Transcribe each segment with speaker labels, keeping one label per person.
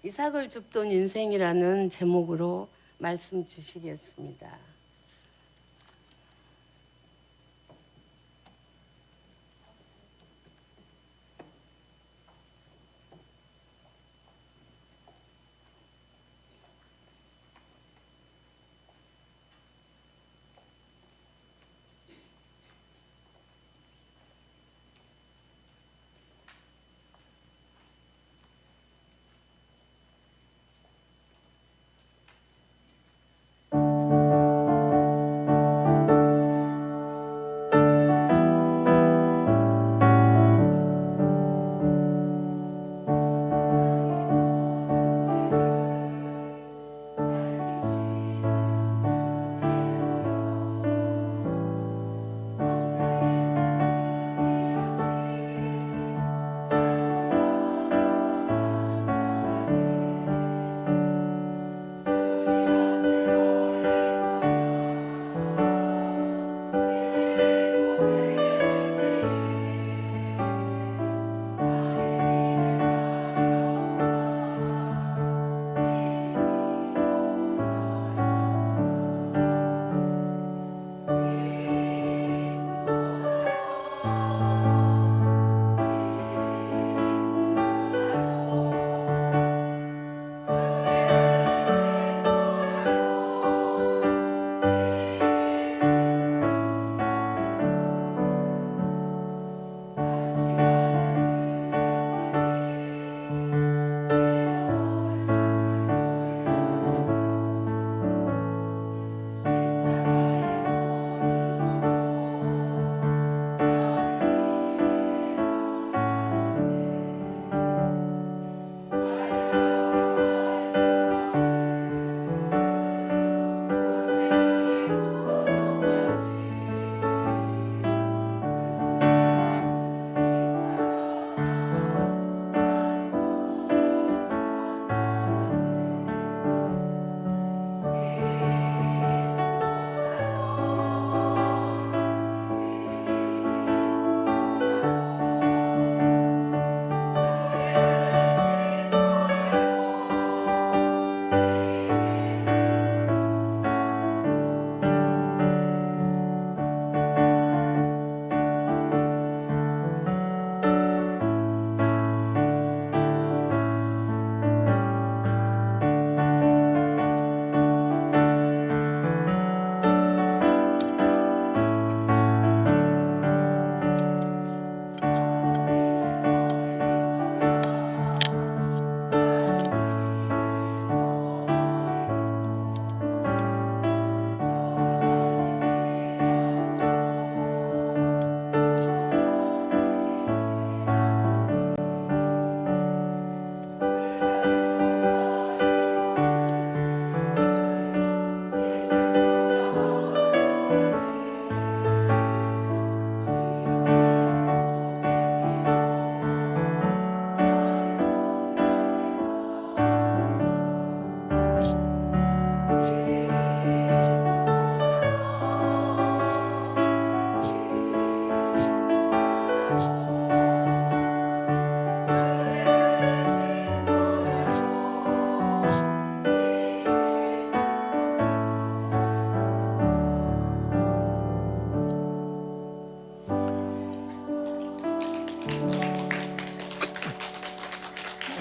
Speaker 1: 이삭을 줍돈 인생이라는 제목으로 말씀 주시겠습니다.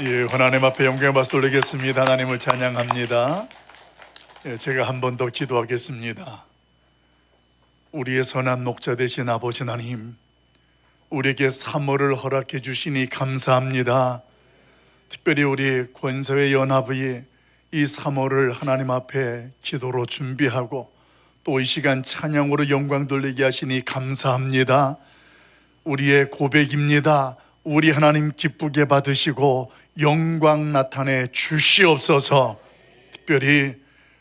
Speaker 2: 예, 하나님 앞에 영광의 박수 올리겠습니다. 하나님을 찬양합니다. 제가 한 번 더 기도하겠습니다. 우리의 선한 목자 되신 아버지 하나님, 우리에게 사모를 허락해 주시니 감사합니다. 특별히 우리 권사회 연합의 이 사모를 하나님 앞에 기도로 준비하고 또 이 시간 찬양으로 영광 돌리게 하시니 감사합니다. 우리의 고백입니다. 우리 하나님 기쁘게 받으시고 영광 나타내 주시옵소서. 특별히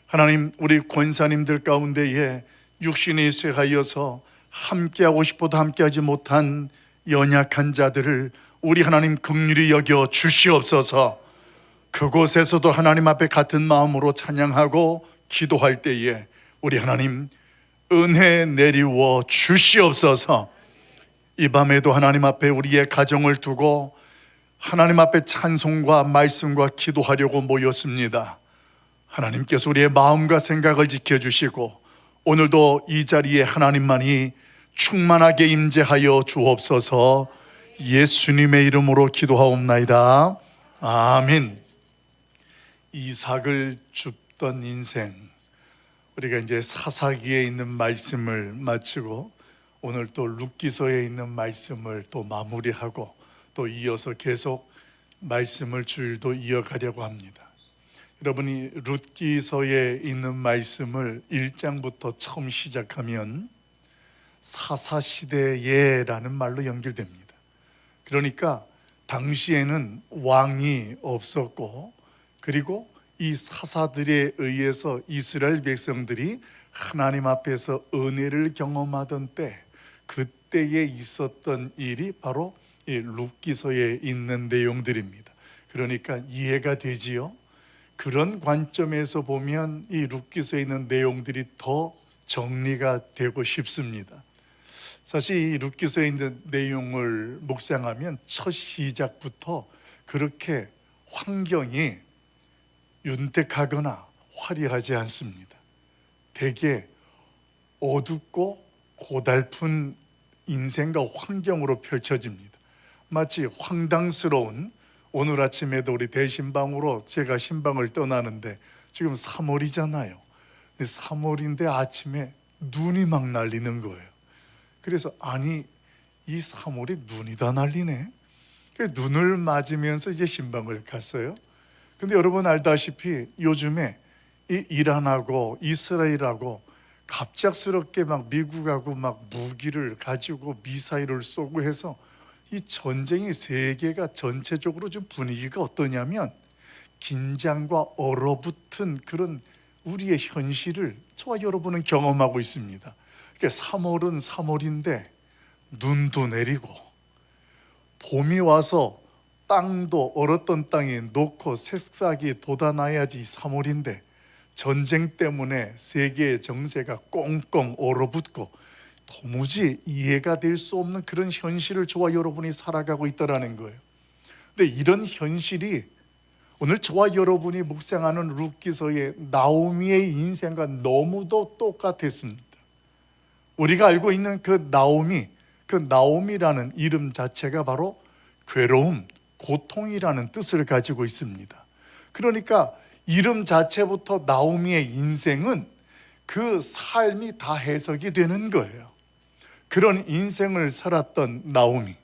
Speaker 2: 하나님, 우리 권사님들 가운데에 육신이 쇠하여서 함께하고 싶어도 함께하지 못한 연약한 자들을 우리 하나님 긍휼히 여겨 주시옵소서. 그곳에서도 하나님 앞에 같은 마음으로 찬양하고 기도할 때에 우리 하나님 은혜 내리워 주시옵소서. 이 밤에도 하나님 앞에 우리의 가정을 두고 하나님 앞에 찬송과 말씀과 기도하려고 모였습니다. 하나님께서 우리의 마음과 생각을 지켜주시고 오늘도 이 자리에 하나님만이 충만하게 임재하여 주옵소서. 예수님의 이름으로 기도하옵나이다. 아멘. 이삭을 줍던 인생, 우리가 이제 사사기에 있는 말씀을 마치고 오늘 또 룻기서에 있는 말씀을 또 마무리하고 또 이어서 계속 말씀을 줄도 이어가려고 합니다. 여러분이 룻기서에 있는 말씀을 1장부터 처음 시작하면 사사시대에라는 말로 연결됩니다. 그러니까 당시에는 왕이 없었고, 그리고 이 사사들에 의해서 이스라엘 백성들이 하나님 앞에서 은혜를 경험하던 때, 그때에 있었던 일이 바로 이 룻기서에 있는 내용들입니다. 그러니까 이해가 되지요. 그런 관점에서 보면 이 룻기서에 있는 내용들이 더 정리가 되고 싶습니다. 사실 이 룻기서에 있는 내용을 묵상하면 첫 시작부터 그렇게 환경이 윤택하거나 화려하지 않습니다. 되게 어둡고 고달픈 인생과 환경으로 펼쳐집니다. 마치 황당스러운, 오늘 아침에도 우리 대신방으로 제가 신방을 떠나는데 지금 3월이잖아요. 근데 3월인데 아침에 눈이 막 날리는 거예요. 그래서 아니, 이 3월에 눈이 다 날리네. 눈을 맞으면서 이제 신방을 갔어요. 근데 여러분 알다시피 요즘에 이 이란하고 이스라엘하고 갑작스럽게 막 미국하고 막 무기를 가지고 미사일을 쏘고 해서 이 전쟁이 세계가 전체적으로 좀 분위기가 어떠냐면 긴장과 얼어붙은 그런 우리의 현실을 저와 여러분은 경험하고 있습니다. 그러니까 3월은 3월인데 눈도 내리고 봄이 와서 땅도 얼었던 땅에 녹고 새싹이 돋아나야지 3월인데 전쟁 때문에 세계의 정세가 꽁꽁 얼어붙고 도무지 이해가 될 수 없는 그런 현실을 저와 여러분이 살아가고 있다는 거예요. 근데 이런 현실이 오늘 저와 여러분이 묵상하는 룻기서의 나오미의 인생과 너무도 똑같았습니다. 우리가 알고 있는 그 나오미라는 이름 자체가 바로 괴로움, 고통이라는 뜻을 가지고 있습니다. 그러니까 이름 자체부터 나오미의 인생은 그 삶이 다 해석이 되는 거예요. 그런 인생을 살았던 나오미,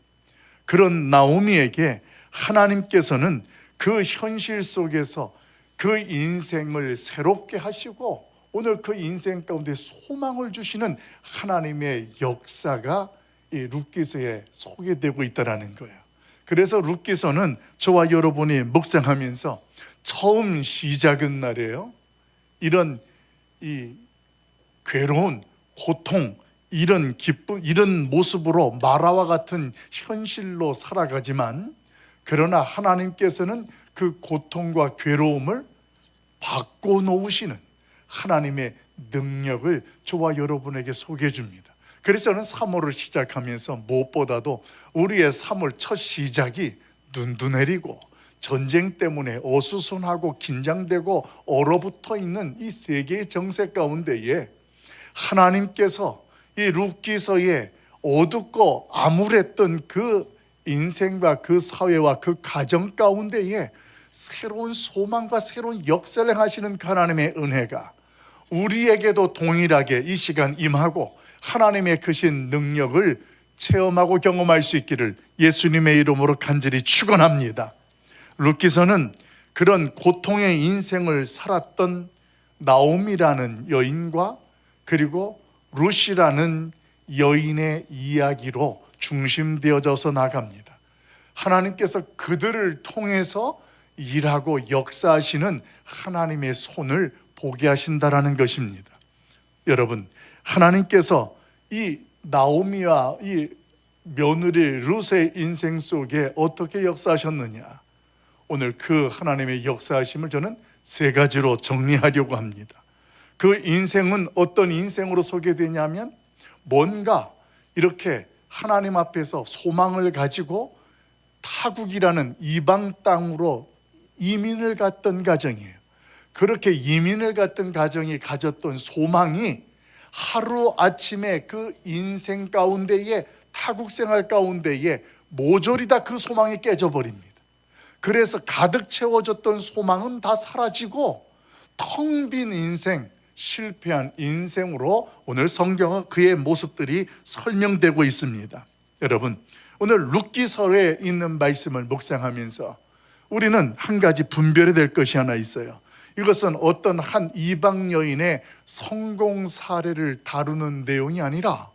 Speaker 2: 그런 나오미에게 하나님께서는 그 현실 속에서 그 인생을 새롭게 하시고 오늘 그 인생 가운데 소망을 주시는 하나님의 역사가 이 룻기서에 소개되고 있다는 거예요. 그래서 룻기서는 저와 여러분이 묵상하면서 처음 시작은 날이에요. 이런 이 괴로운 고통, 이런 기쁨, 이런 모습으로 마라와 같은 현실로 살아가지만 그러나 하나님께서는 그 고통과 괴로움을 바꿔놓으시는 하나님의 능력을 저와 여러분에게 소개해 줍니다. 그래서 저는 3월을 시작하면서 무엇보다도 우리의 3월 첫 시작이 눈도 내리고 전쟁 때문에 어수선하고 긴장되고 얼어붙어 있는 이 세계의 정세 가운데에 하나님께서 이 룻기서에 어둡고 암울했던 그 인생과 그 사회와 그 가정 가운데에 새로운 소망과 새로운 역사를 하시는 하나님의 은혜가 우리에게도 동일하게 이 시간 임하고 하나님의 크신 능력을 체험하고 경험할 수 있기를 예수님의 이름으로 간절히 축원합니다. 룻기서는 그런 고통의 인생을 살았던 나오미라는 여인과 그리고 룻이라는 여인의 이야기로 중심되어져서 나갑니다. 하나님께서 그들을 통해서 일하고 역사하시는 하나님의 손을 보게 하신다라는 것입니다. 여러분, 하나님께서 이 나오미와 이 며느리 룻의 인생 속에 어떻게 역사하셨느냐, 오늘 그 하나님의 역사하심을 저는 세 가지로 정리하려고 합니다. 그 인생은 어떤 인생으로 소개되냐면 뭔가 이렇게 하나님 앞에서 소망을 가지고 타국이라는 이방 땅으로 이민을 갔던 가정이에요. 그렇게 이민을 갔던 가정이 가졌던 소망이 하루아침에 그 인생 가운데에, 타국 생활 가운데에 모조리 다 그 소망이 깨져버립니다. 그래서 가득 채워졌던 소망은 다 사라지고 텅 빈 인생, 실패한 인생으로 오늘 성경은 그의 모습들이 설명되고 있습니다. 여러분, 오늘 룻기서에 있는 말씀을 묵상하면서 우리는 한 가지 분별해야 될 것이 하나 있어요. 이것은 어떤 한 이방 여인의 성공 사례를 다루는 내용이 아니라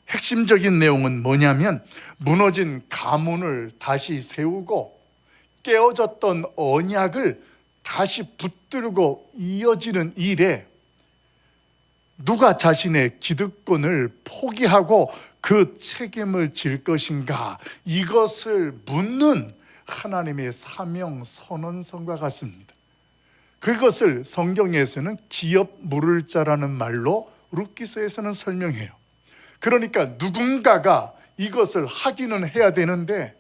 Speaker 2: 핵심적인 내용은 뭐냐면 무너진 가문을 다시 세우고 깨어졌던 언약을 다시 붙들고 이어지는 일에 누가 자신의 기득권을 포기하고 그 책임을 질 것인가, 이것을 묻는 하나님의 사명 선언서가 같습니다. 그것을 성경에서는 기업 물을 자라는 말로 룻기서에서는 설명해요. 그러니까 누군가가 이것을 하기는 해야 되는데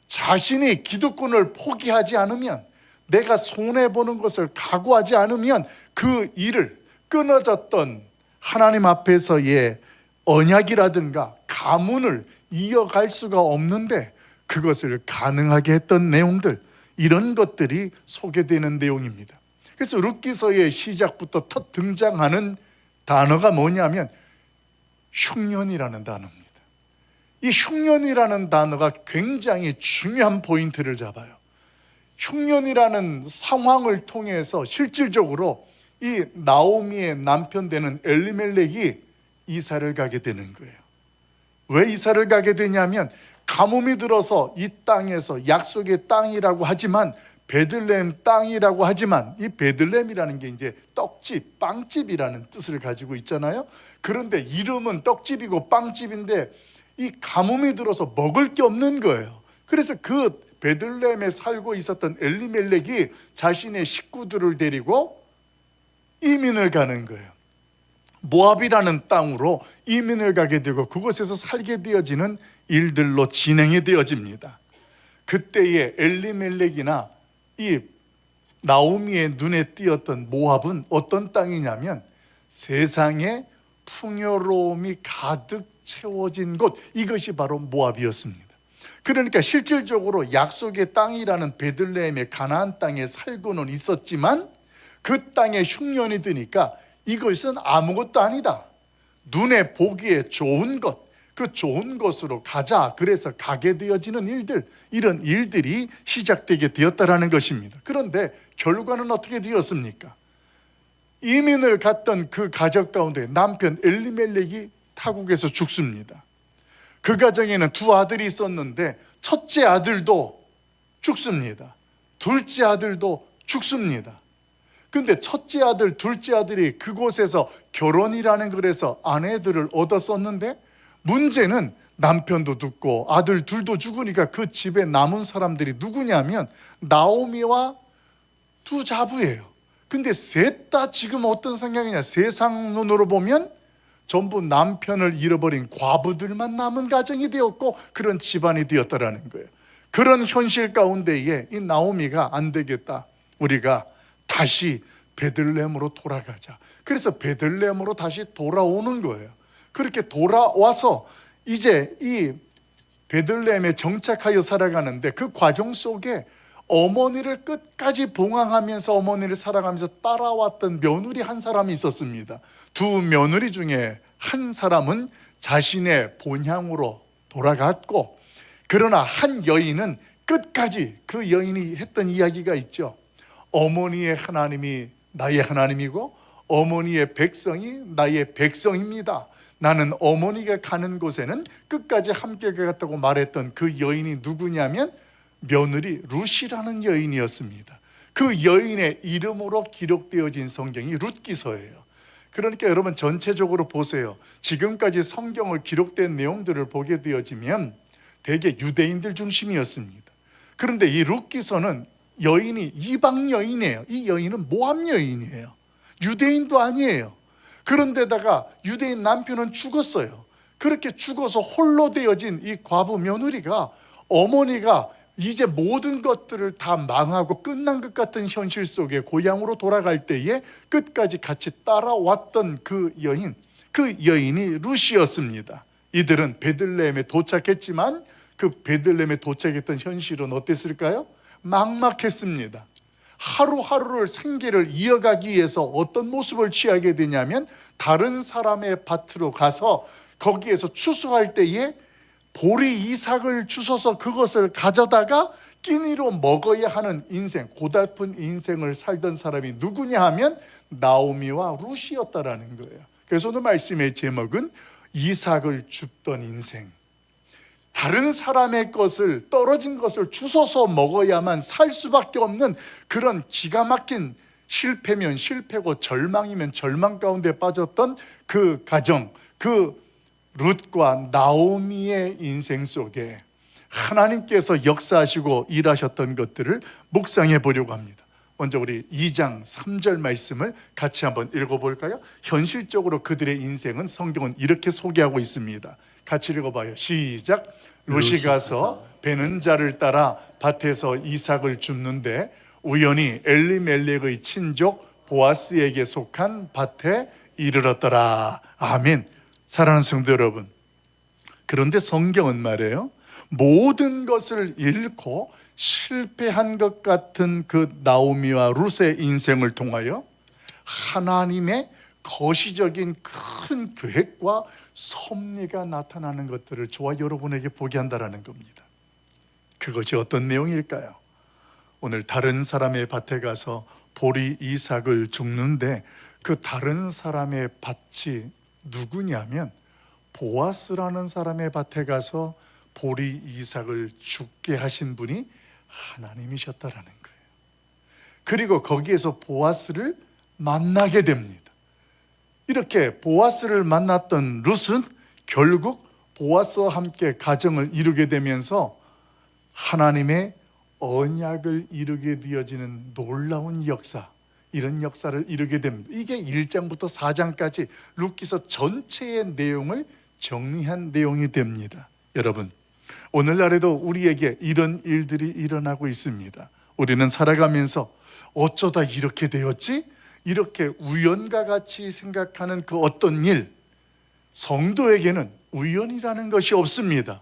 Speaker 2: 자신이 기득권을 포기하지 않으면, 내가 손해보는 것을 각오하지 않으면 그 일을, 끊어졌던 하나님 앞에서의 언약이라든가 가문을 이어갈 수가 없는데 그것을 가능하게 했던 내용들, 이런 것들이 소개되는 내용입니다. 그래서 룻기서의 시작부터 첫 등장하는 단어가 뭐냐면 흉년이라는 단어입니다. 이 흉년이라는 단어가 굉장히 중요한 포인트를 잡아요. 흉년이라는 상황을 통해서 실질적으로 이 나오미의 남편 되는 엘리멜렉이 이사를 가게 되는 거예요. 왜 이사를 가게 되냐면 가뭄이 들어서 이 땅에서 약속의 땅이라고 하지만, 베들레헴 땅이라고 하지만, 이 베들레헴이라는 게 이제 떡집, 빵집이라는 뜻을 가지고 있잖아요. 그런데 이름은 떡집이고 빵집인데 이 가뭄이 들어서 먹을 게 없는 거예요. 그래서 그 베들레헴에 살고 있었던 엘리멜렉이 자신의 식구들을 데리고 이민을 가는 거예요. 모압이라는 땅으로 이민을 가게 되고 그곳에서 살게 되어지는 일들로 진행이 되어집니다. 그때의 엘리멜렉이나 이 나오미의 눈에 띄었던 모압은 어떤 땅이냐면 세상에 풍요로움이 가득 채워진 곳, 이것이 바로 모압이었습니다. 그러니까 실질적으로 약속의 땅이라는 베들레헴의 가나안 땅에 살고는 있었지만 그 땅에 흉년이 드니까 이것은 아무것도 아니다, 눈에 보기에 좋은 것, 그 좋은 곳으로 가자, 그래서 가게 되어지는 일들, 이런 일들이 시작되게 되었다라는 것입니다. 그런데 결과는 어떻게 되었습니까? 이민을 갔던 그 가족 가운데 남편 엘리멜렉이 타국에서 죽습니다. 그 가정에는 두 아들이 있었는데 첫째 아들도 죽습니다. 둘째 아들도 죽습니다. 근데 첫째 아들, 둘째 아들이 그곳에서 결혼이라는 것에서 아내들을 얻었었는데 문제는 남편도 죽고 아들 둘도 죽으니까 그 집에 남은 사람들이 누구냐면 나오미와 두 자부예요. 근데 셋 다 지금 어떤 상황이냐, 세상 눈으로 보면 전부 남편을 잃어버린 과부들만 남은 가정이 되었고 그런 집안이 되었다라는 거예요. 그런 현실 가운데에 이 나오미가 안 되겠다, 우리가 다시 베들레헴으로 돌아가자. 그래서 베들레헴으로 다시 돌아오는 거예요. 그렇게 돌아와서 이제 이 베들레헴에 정착하여 살아가는데 그 과정 속에 어머니를 끝까지 봉황하면서 어머니를 살아가면서 따라왔던 며느리 한 사람이 있었습니다. 두 며느리 중에 한 사람은 자신의 본향으로 돌아갔고, 그러나 한 여인은 끝까지, 그 여인이 했던 이야기가 있죠. 어머니의 하나님이 나의 하나님이고 어머니의 백성이 나의 백성입니다. 나는 어머니가 가는 곳에는 끝까지 함께 가겠다고 말했던 그 여인이 누구냐면 며느리 룻이라는 여인이었습니다. 그 여인의 이름으로 기록되어진 성경이 룻기서예요. 그러니까 여러분 전체적으로 보세요. 지금까지 성경을 기록된 내용들을 보게 되어지면 대개 유대인들 중심이었습니다. 그런데 이 룻기서는 여인이 이방 여인이에요. 이 여인은 모압 여인이에요. 유대인도 아니에요. 그런데다가 유대인 남편은 죽었어요. 그렇게 죽어서 홀로 되어진 이 과부 며느리가 어머니가 이제 모든 것들을 다 망하고 끝난 것 같은 현실 속에 고향으로 돌아갈 때에 끝까지 같이 따라왔던 그 여인이 룻이었습니다. 이들은 베들레헴에 도착했지만 그 베들레헴에 도착했던 현실은 어땠을까요? 막막했습니다. 하루하루를 생계를 이어가기 위해서 어떤 모습을 취하게 되냐면 다른 사람의 밭으로 가서 거기에서 추수할 때에 보리 이삭을 주워서 그것을 가져다가 끼니로 먹어야 하는 인생, 고달픈 인생을 살던 사람이 누구냐 하면 나오미와 룻이었다라는 거예요. 그래서 오늘 말씀의 제목은 이삭을 줍던 인생. 다른 사람의 것을, 떨어진 것을 주워서 먹어야만 살 수밖에 없는 그런 기가 막힌 실패면 실패고 절망이면 절망 가운데 빠졌던 그 가정, 그 룻과 나오미의 인생 속에 하나님께서 역사하시고 일하셨던 것들을 묵상해 보려고 합니다. 먼저 우리 2장 3절 말씀을 같이 한번 읽어볼까요? 현실적으로 그들의 인생은 성경은 이렇게 소개하고 있습니다. 같이 읽어봐요. 시작. 룻이 가서 베는 자를 따라 밭에서 이삭을 줍는데 우연히 엘리멜렉의 친족 보아스에게 속한 밭에 이르렀더라. 아멘. 사랑하는 성도 여러분, 그런데 성경은 말이에요, 모든 것을 잃고 실패한 것 같은 그 나오미와 룻의 인생을 통하여 하나님의 거시적인 큰 계획과 섭리가 나타나는 것들을 저와 여러분에게 보게 한다는 겁니다. 그것이 어떤 내용일까요? 오늘 다른 사람의 밭에 가서 보리 이삭을 줍는데 그 다른 사람의 밭이 누구냐면 보아스라는 사람의 밭에 가서 보리 이삭을 죽게 하신 분이 하나님이셨다라는 거예요. 그리고 거기에서 보아스를 만나게 됩니다. 이렇게 보아스를 만났던 룻은 결국 보아스와 함께 가정을 이루게 되면서 하나님의 언약을 이루게 되어지는 놀라운 역사, 이런 역사를 이루게 됩니다. 이게 1장부터 4장까지 룻기서 전체의 내용을 정리한 내용이 됩니다. 여러분, 오늘날에도 우리에게 이런 일들이 일어나고 있습니다. 우리는 살아가면서 어쩌다 이렇게 되었지? 이렇게 우연과 같이 생각하는 그 어떤 일, 성도에게는 우연이라는 것이 없습니다.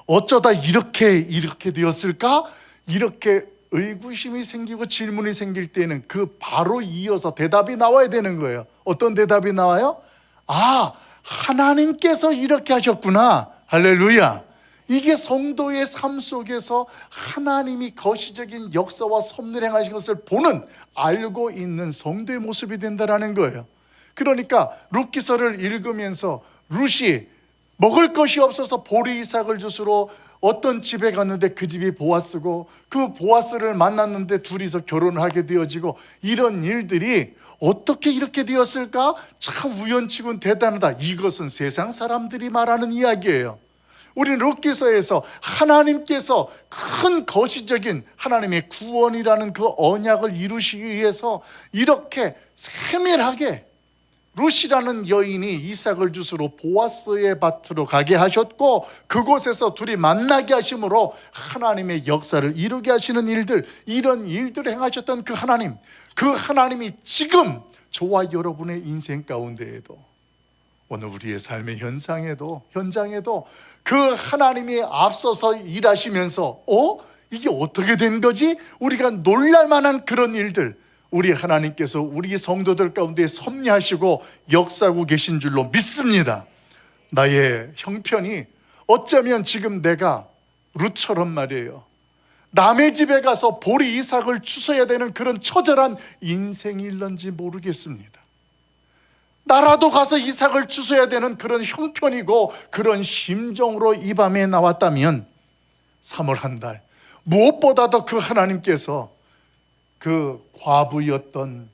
Speaker 2: 어쩌다 이렇게 되었을까? 이렇게 의구심이 생기고 질문이 생길 때는 그 바로 이어서 대답이 나와야 되는 거예요. 어떤 대답이 나와요? 아, 하나님께서 이렇게 하셨구나. 할렐루야. 이게 성도의 삶 속에서 하나님이 거시적인 역사와 섭리를 행하신 것을 보는, 알고 있는 성도의 모습이 된다는 거예요. 그러니까 룻기서를 읽으면서 룻이 먹을 것이 없어서 보리 이삭을 주스러 어떤 집에 갔는데 그 집이 보아스고 그 보아스를 만났는데 둘이서 결혼을 하게 되어지고, 이런 일들이 어떻게 이렇게 되었을까? 참 우연치곤 대단하다. 이것은 세상 사람들이 말하는 이야기예요. 우리는 룻기서에서 하나님께서 큰 거시적인 하나님의 구원이라는 그 언약을 이루시기 위해서 이렇게 세밀하게 룻이라는 여인이 이삭을 주스러 보아스의 밭으로 가게 하셨고, 그곳에서 둘이 만나게 하심으로 하나님의 역사를 이루게 하시는 일들, 이런 일들을 행하셨던 그 하나님, 그 하나님이 지금 저와 여러분의 인생 가운데에도, 오늘 우리의 삶의 현장에도 그 하나님이 앞서서 일하시면서 이게 어떻게 된 거지? 우리가 놀랄 만한 그런 일들, 우리 하나님께서 우리 성도들 가운데 섭리하시고 역사하고 계신 줄로 믿습니다. 나의 형편이 어쩌면 지금 내가 룻처럼 말이에요, 남의 집에 가서 보리 이삭을 주워야 되는 그런 처절한 인생일런지 모르겠습니다. 나라도 가서 이삭을 주워야 되는 그런 형편이고 그런 심정으로 이 밤에 나왔다면 3월 한 달, 무엇보다도 그 하나님께서 그 과부였던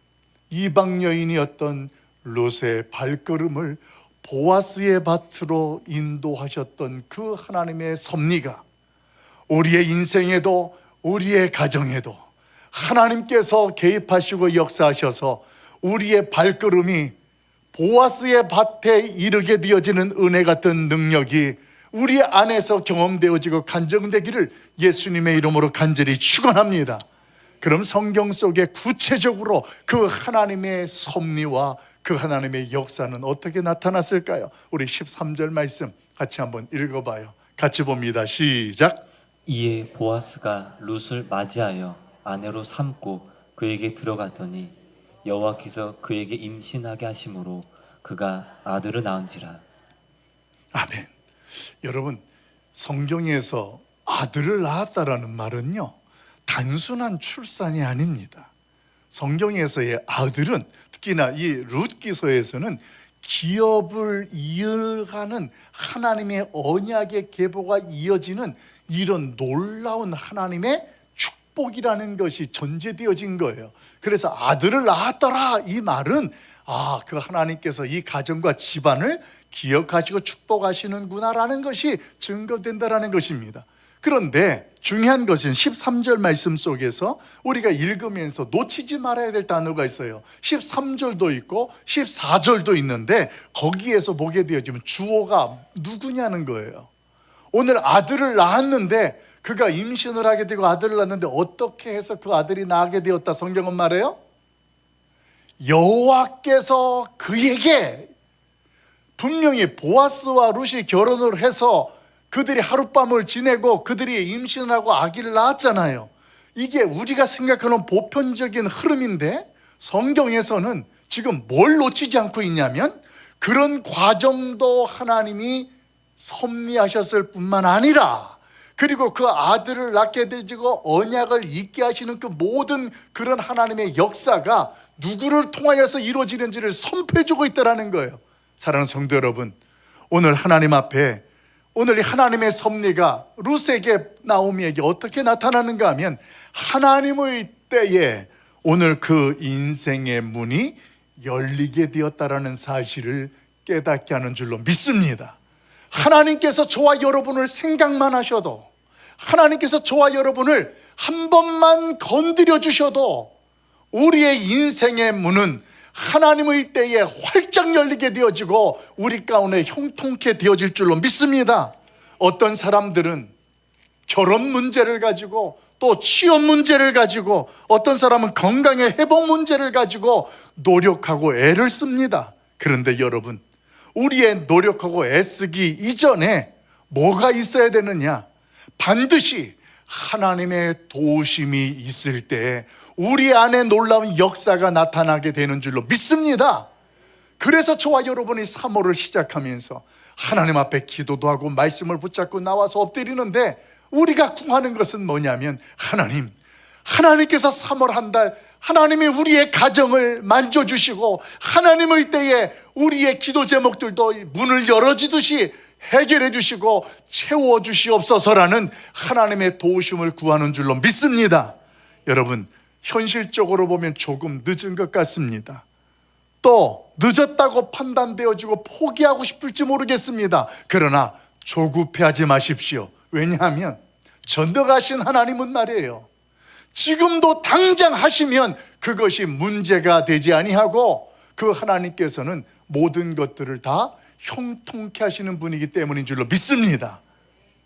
Speaker 2: 이방 여인이었던 룻의 발걸음을 보아스의 밭으로 인도하셨던 그 하나님의 섭리가 우리의 인생에도 우리의 가정에도 하나님께서 개입하시고 역사하셔서 우리의 발걸음이 보아스의 밭에 이르게 되어지는 은혜 같은 능력이 우리 안에서 경험되어지고 간증되기를 예수님의 이름으로 간절히 축원합니다. 그럼 성경 속에 구체적으로 그 하나님의 섭리와 그 하나님의 역사는 어떻게 나타났을까요? 우리 13절 말씀 같이 한번 읽어봐요. 같이 봅니다. 시작.
Speaker 3: 이에 보아스가 룻을 맞이하여 아내로 삼고 그에게 들어갔더니 여호와께서 그에게 임신하게 하심으로 그가 아들을 낳은지라.
Speaker 2: 아멘. 여러분, 성경에서 아들을 낳았다라는 말은요, 단순한 출산이 아닙니다. 성경에서의 아들은 특히나 이 룻기서에서는 기업을 이어가는 하나님의 언약의 계보가 이어지는 이런 놀라운 하나님의 축복이라는 것이 전제되어진 거예요. 그래서 아들을 낳았더라 이 말은 그 하나님께서 이 가정과 집안을 기억하시고 축복하시는구나라는 것이 증거된다라는 것입니다. 그런데 중요한 것은 13절 말씀 속에서 우리가 읽으면서 놓치지 말아야 될 단어가 있어요. 13절도 있고 14절도 있는데 거기에서 보게 되어지면 주어가 누구냐는 거예요. 오늘 아들을 낳았는데 그가 임신을 하게 되고 아들을 낳았는데 어떻게 해서 그 아들이 낳게 되었다 성경은 말해요? 여호와께서 그에게 분명히 보아스와 룻이 결혼을 해서 그들이 하룻밤을 지내고 그들이 임신을 하고 아기를 낳았잖아요. 이게 우리가 생각하는 보편적인 흐름인데 성경에서는 지금 뭘 놓치지 않고 있냐면 그런 과정도 하나님이 섭리하셨을 뿐만 아니라 그리고 그 아들을 낳게 되고 언약을 잊게 하시는 그 모든 그런 하나님의 역사가 누구를 통하여서 이루어지는지를 선포해주고 있다는 거예요. 사랑하는 성도 여러분, 오늘 하나님 앞에 오늘 이 하나님의 섭리가 룻에게 나오미에게 어떻게 나타나는가 하면 하나님의 때에 오늘 그 인생의 문이 열리게 되었다라는 사실을 깨닫게 하는 줄로 믿습니다. 하나님께서 저와 여러분을 생각만 하셔도 하나님께서 저와 여러분을 한 번만 건드려 주셔도 우리의 인생의 문은 하나님의 때에 활짝 열리게 되어지고 우리 가운데 형통케 되어질 줄로 믿습니다. 어떤 사람들은 결혼 문제를 가지고 또 취업 문제를 가지고 어떤 사람은 건강의 회복 문제를 가지고 노력하고 애를 씁니다. 그런데 여러분, 우리의 노력하고 애쓰기 이전에 뭐가 있어야 되느냐? 반드시 하나님의 도우심이 있을 때 우리 안에 놀라운 역사가 나타나게 되는 줄로 믿습니다. 그래서 저와 여러분이 3월을 시작하면서 하나님 앞에 기도도 하고 말씀을 붙잡고 나와서 엎드리는데 우리가 구하는 것은 뭐냐면 하나님께서 3월 한 달 하나님이 우리의 가정을 만져주시고 하나님의 때에 우리의 기도 제목들도 문을 열어주듯이 해결해 주시고 채워주시옵소서라는 하나님의 도우심을 구하는 줄로 믿습니다. 여러분, 현실적으로 보면 조금 늦은 것 같습니다. 또 늦었다고 판단되어지고 포기하고 싶을지 모르겠습니다. 그러나 조급해하지 마십시오. 왜냐하면 전능하신 하나님은 말이에요, 지금도 당장 하시면 그것이 문제가 되지 아니하고 그 하나님께서는 모든 것들을 다 형통케 하시는 분이기 때문인 줄로 믿습니다.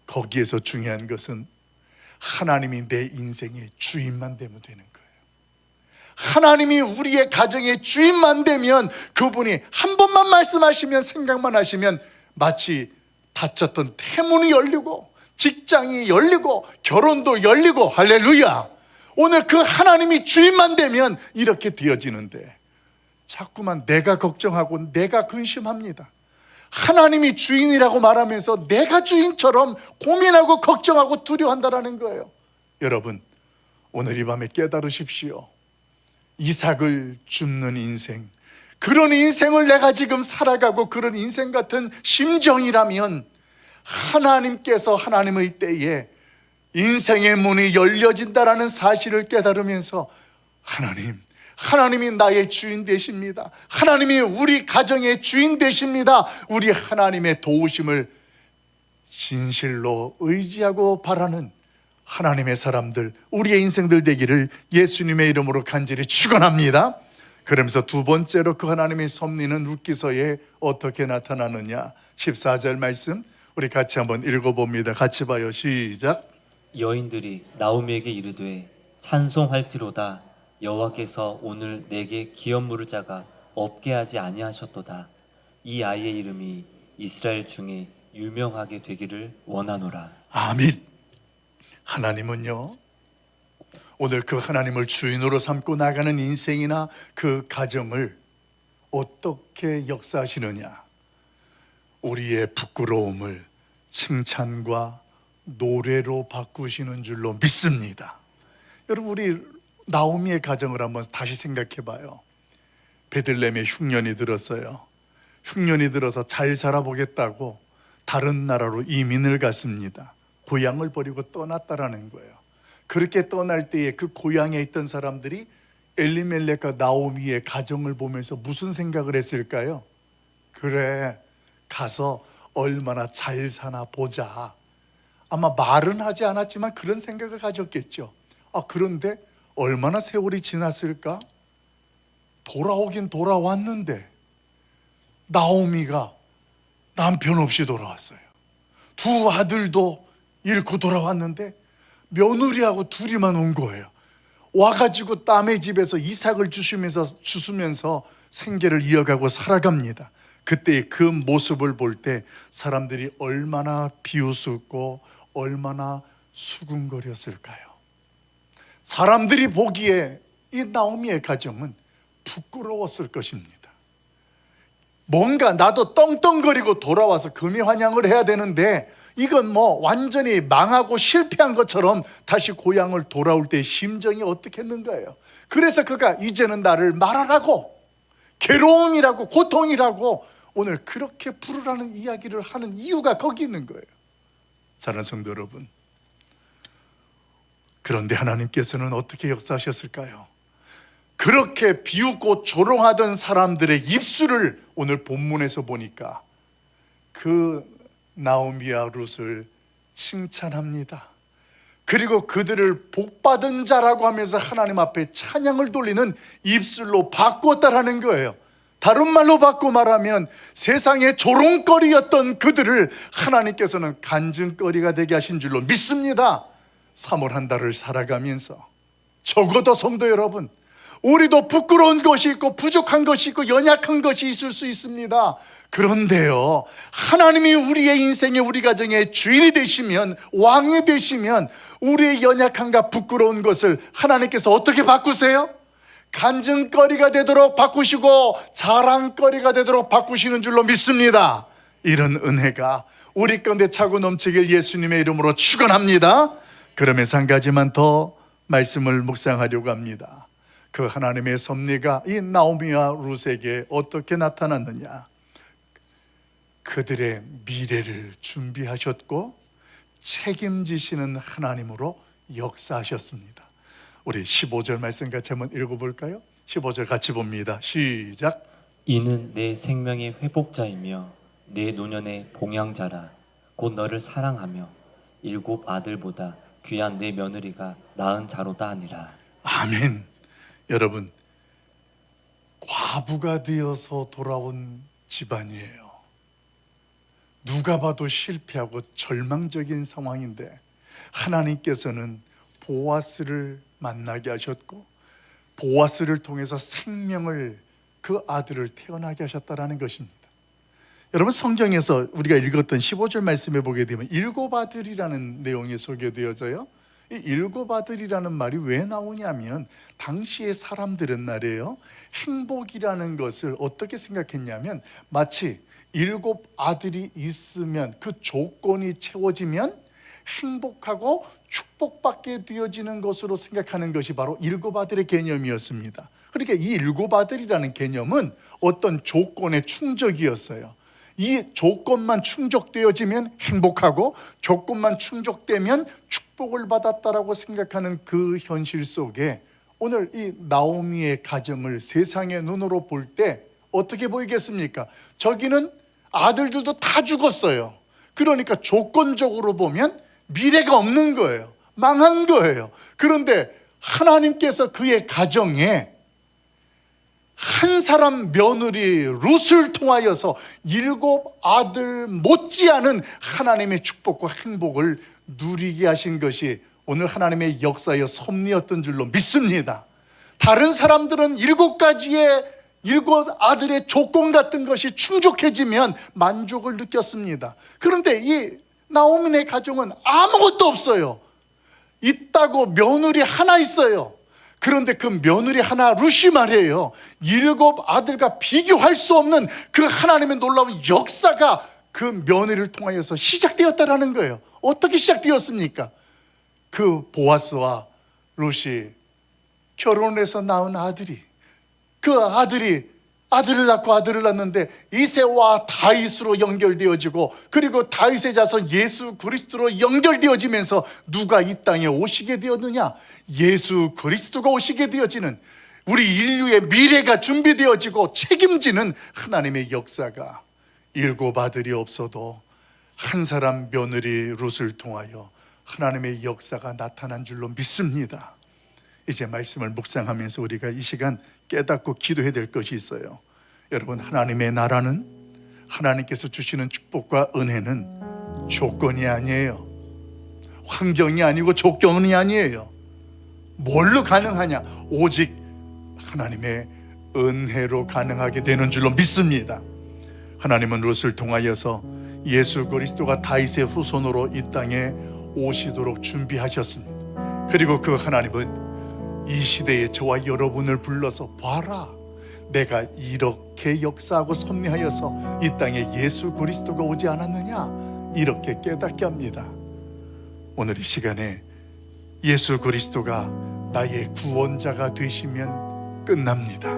Speaker 2: 거기에서 중요한 것은 하나님이 내 인생의 주인만 되면 되는 거예요. 하나님이 우리의 가정의 주인만 되면 그분이 한 번만 말씀하시면 생각만 하시면 마치 닫혔던 태문이 열리고 직장이 열리고 결혼도 열리고 할렐루야. 오늘 그 하나님이 주인만 되면 이렇게 되어지는데 자꾸만 내가 걱정하고 내가 근심합니다. 하나님이 주인이라고 말하면서 내가 주인처럼 고민하고 걱정하고 두려워한다는 거예요. 여러분, 오늘 이 밤에 깨달으십시오. 이삭을 줍는 인생, 그런 인생을 내가 지금 살아가고 그런 인생 같은 심정이라면 하나님께서 하나님의 때에 인생의 문이 열려진다라는 사실을 깨달으면서 하나님이 나의 주인 되십니다. 하나님이 우리 가정의 주인 되십니다. 우리 하나님의 도우심을 진실로 의지하고 바라는 하나님의 사람들, 우리의 인생들 되기를 예수님의 이름으로 간절히 축원합니다. 그러면서 두 번째로 그 하나님의 섭리는 룻기서에 어떻게 나타나느냐? 14절 말씀 우리 같이 한번 읽어봅니다. 같이 봐요. 시작.
Speaker 3: 여인들이 나오미에게 이르되 찬송할지로다 여호와께서 오늘 내게 기업 물을 자가 없게 하지 아니하셨도다. 이 아이의 이름이 이스라엘 중에 유명하게 되기를 원하노라.
Speaker 2: 아멘. 하나님은요, 오늘 그 하나님을 주인으로 삼고 나가는 인생이나 그 가정을 어떻게 역사하시느냐? 우리의 부끄러움을 칭찬과 노래로 바꾸시는 줄로 믿습니다. 여러분, 우리 나오미의 가정을 한번 다시 생각해 봐요. 베들레헴에 흉년이 들었어요. 흉년이 들어서 잘 살아보겠다고 다른 나라로 이민을 갔습니다. 고향을 버리고 떠났다라는 거예요. 그렇게 떠날 때에 그 고향에 있던 사람들이 엘리멜렉과 나오미의 가정을 보면서 무슨 생각을 했을까요? 그래, 가서 얼마나 잘 사나 보자. 아마 말은 하지 않았지만 그런 생각을 가졌겠죠. 그런데 얼마나 세월이 지났을까? 돌아오긴 돌아왔는데 나오미가 남편 없이 돌아왔어요. 두 아들도 잃고 돌아왔는데 며느리하고 둘이만 온 거예요. 와가지고 땀의 집에서 이삭을 주시면서 생계를 이어가고 살아갑니다. 그때 그 모습을 볼 때 사람들이 얼마나 비웃었고 얼마나 수군거렸을까요? 사람들이 보기에 이 나오미의 가정은 부끄러웠을 것입니다. 뭔가 나도 떵떵거리고 돌아와서 금이환영을 해야 되는데 이건 뭐 완전히 망하고 실패한 것처럼 다시 고향을 돌아올 때 심정이 어떻겠는가요? 그래서 그가 이제는 나를 말하라고, 괴로움이라고, 고통이라고 오늘 그렇게 부르라는 이야기를 하는 이유가 거기 있는 거예요. 사랑하는 성도 여러분, 그런데 하나님께서는 어떻게 역사하셨을까요? 그렇게 비웃고 조롱하던 사람들의 입술을 오늘 본문에서 보니까 그 나오미와 룻을 칭찬합니다. 그리고 그들을 복받은 자라고 하면서 하나님 앞에 찬양을 돌리는 입술로 바꾸었다라는 거예요. 다른 말로 바꿔 말하면 세상의 조롱거리였던 그들을 하나님께서는 간증거리가 되게 하신 줄로 믿습니다. 3월 한 달을 살아가면서 적어도 성도 여러분, 우리도 부끄러운 것이 있고 부족한 것이 있고 연약한 것이 있을 수 있습니다. 그런데요, 하나님이 우리의 인생에, 우리 가정의 주인이 되시면, 왕이 되시면 우리의 연약함과 부끄러운 것을 하나님께서 어떻게 바꾸세요? 간증거리가 되도록 바꾸시고 자랑거리가 되도록 바꾸시는 줄로 믿습니다. 이런 은혜가 우리 가운데 차고 넘치길 예수님의 이름으로 축원합니다. 그러면서 한 가지만 더 말씀을 묵상하려고 합니다. 그 하나님의 섭리가 이 나오미와 룻에게 어떻게 나타났느냐? 그들의 미래를 준비하셨고 책임지시는 하나님으로 역사하셨습니다. 우리 15절 말씀 같이 한번 읽어볼까요? 15절 같이 봅니다. 시작.
Speaker 3: 이는 내 생명의 회복자이며 내 노년의 봉양자라. 곧 너를 사랑하며 7 아들보다 귀한 내 며느리가 낳은 자로다 하니라.
Speaker 2: 아멘. 여러분, 과부가 되어서 돌아온 집안이에요. 누가 봐도 실패하고 절망적인 상황인데 하나님께서는 보아스를 만나게 하셨고 보아스를 통해서 생명을, 그 아들을 태어나게 하셨다라는 것입니다. 여러분, 성경에서 우리가 읽었던 15절 말씀에 보게 되면 7 아들이라는 내용이 소개되어져요. 이 7 아들이라는 말이 왜 나오냐면 당시의 사람들은 말이에요, 행복이라는 것을 어떻게 생각했냐면 마치 7 아들이 있으면 그 조건이 채워지면 행복하고 축복받게 되어지는 것으로 생각하는 것이 바로 7 아들의 개념이었습니다. 그러니까 이 7 아들이라는 개념은 어떤 조건의 충족이었어요. 이 조건만 충족되어지면 행복하고 조건만 충족되면 축복을 받았다라고 생각하는 그 현실 속에 오늘 이 나오미의 가정을 세상의 눈으로 볼 때 어떻게 보이겠습니까? 저기는 아들들도 다 죽었어요. 그러니까 조건적으로 보면 미래가 없는 거예요. 망한 거예요. 그런데 하나님께서 그의 가정에 한 사람 며느리 룻을 통하여서 7 아들 못지않은 하나님의 축복과 행복을 누리게 하신 것이 오늘 하나님의 역사의 섭리였던 줄로 믿습니다. 다른 사람들은 7가지의 7 아들의 조건 같은 것이 충족해지면 만족을 느꼈습니다. 그런데 이 나오미네 가정은 아무것도 없어요. 있다고 며느리 하나 있어요. 그런데 그 며느리 하나 룻이 말이에요, 7 아들과 비교할 수 없는 그 하나님의 놀라운 역사가 그 며느리를 통하여서 시작되었다라는 거예요. 어떻게 시작되었습니까? 그 보아스와 룻이 결혼해서 낳은 아들이, 그 아들이 아들을 낳고 아들을 낳는데 이새와 다윗으로 연결되어지고, 그리고 다윗의 자손 예수 그리스도로 연결되어지면서 누가 이 땅에 오시게 되었느냐? 예수 그리스도가 오시게 되어지는, 우리 인류의 미래가 준비되어지고 책임지는 하나님의 역사가 7 아들이 없어도 한 사람 며느리 룻을 통하여 하나님의 역사가 나타난 줄로 믿습니다. 이제 말씀을 묵상하면서 우리가 이 시간 깨닫고 기도해야 될 것이 있어요. 여러분, 하나님의 나라는, 하나님께서 주시는 축복과 은혜는 조건이 아니에요. 환경이 아니고 조건이 아니에요. 뭘로 가능하냐? 오직 하나님의 은혜로 가능하게 되는 줄로 믿습니다. 하나님은 룻을 통하여서 예수 그리스도가 다윗의 후손으로 이 땅에 오시도록 준비하셨습니다. 그리고 그 하나님은 이 시대에 저와 여러분을 불러서, 봐라, 내가 이렇게 역사하고 섭리하여서 이 땅에 예수 그리스도가 오지 않았느냐, 이렇게 깨닫게 합니다. 오늘 이 시간에 예수 그리스도가 나의 구원자가 되시면 끝납니다.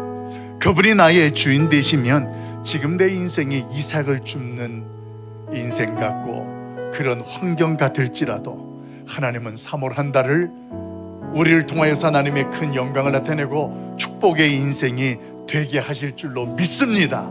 Speaker 2: 그분이 나의 주인 되시면 지금 내 인생이 이삭을 줍는 인생 같고 그런 환경 같을지라도 하나님은 3월 한 달을 우리를 통하여서 하나님의 큰 영광을 나타내고 축복의 인생이 되게 하실 줄로 믿습니다.